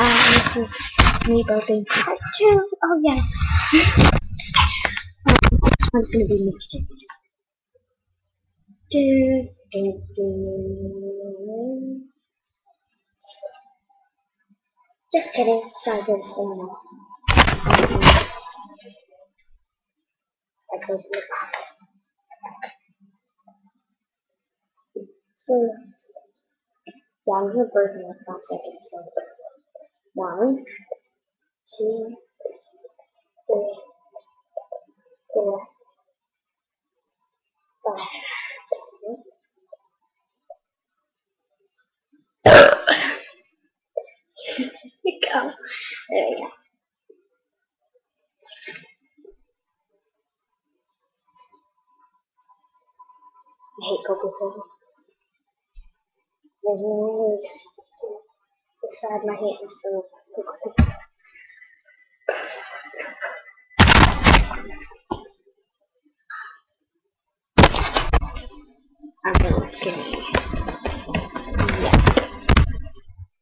This is me burping part 2. Oh yeah. This one's gonna be more serious. Just kidding. Sorry for the singing. So, yeah, I'm gonna burp in like 5 seconds. So, 1, 2, 3, 4, 5. Here we go. There we go. I hate Coca-Cola. There's no words to describe my hate for Coca-Cola. I'm really skinny. Yeah.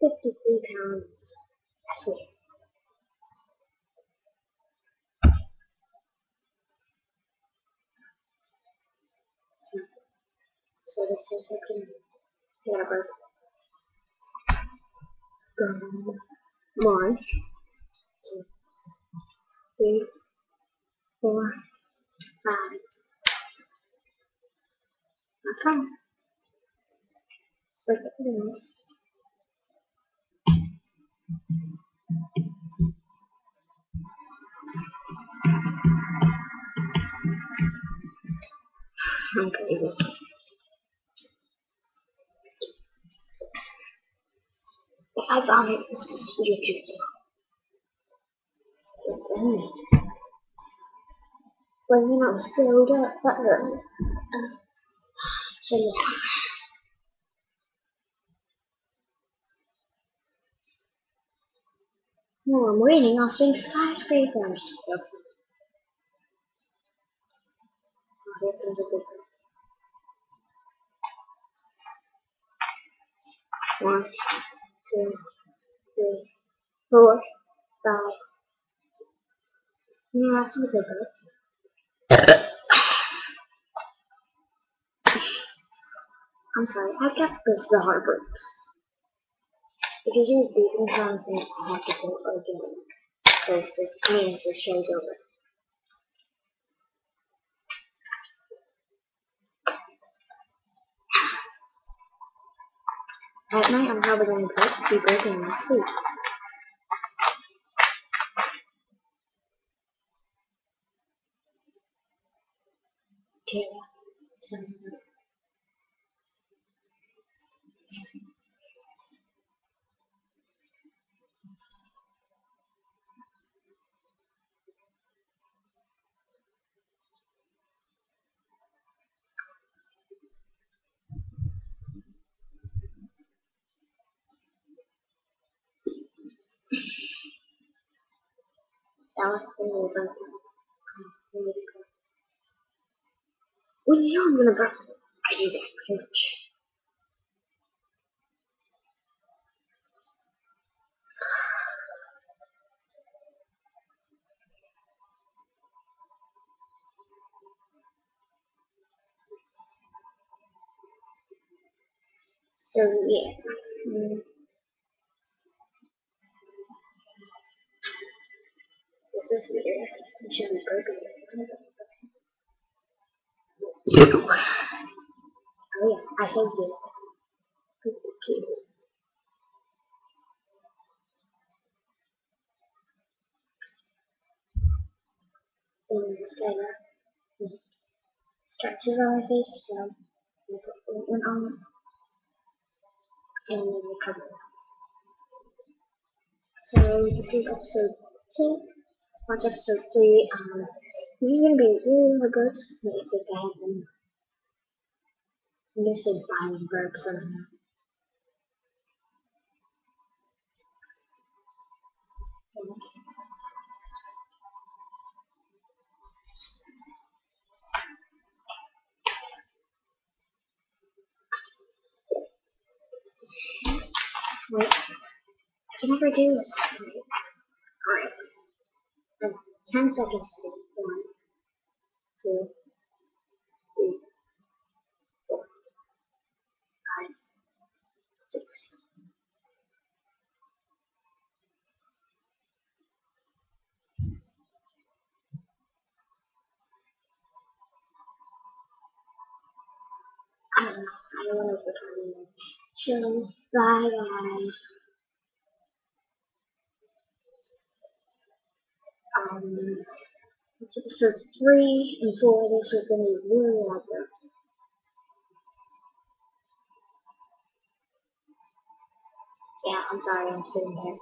53 pounds. That's weird. So this is looking whatever. 1, 2, 3, 4, 5. Okay. So okay. If I vomit, this is YouTube. Well, you know, slowed up, but so yeah. No, I'm waiting. I'll sing Skyscraper. I'm just joking. Oh, here comes a good one. 1, 2, 3, 4, 5. Yeah, that's a good one. I'm sorry, I've got bizarre burps. If you hear breathing sounds, then I have to go again. Because it means the show's over. At night, I'm probably going to be breaking in my sleep. Okay, sounds good. That was the new burp. When you know I'm going to burp, I do that pretty much. So yeah, this is weird. I should be burping. Oh yeah, I said you. This guy scratches on my face, so I put ointment on it and then recover. So this is episode 2. Watch episode 3. This is gonna be really hard burps. Maybe if I have them. I'm gonna say violent burps. I don't know. Wait. can never do this. Alright. I have 10 seconds to do. 1, 2, 3, 4, 5, 6. I don't know. I don't know if we're trying to show. Bye, guys. It's episode 3 and 4. Those are going to be really like those. Yeah, I'm sorry, I'm sitting here.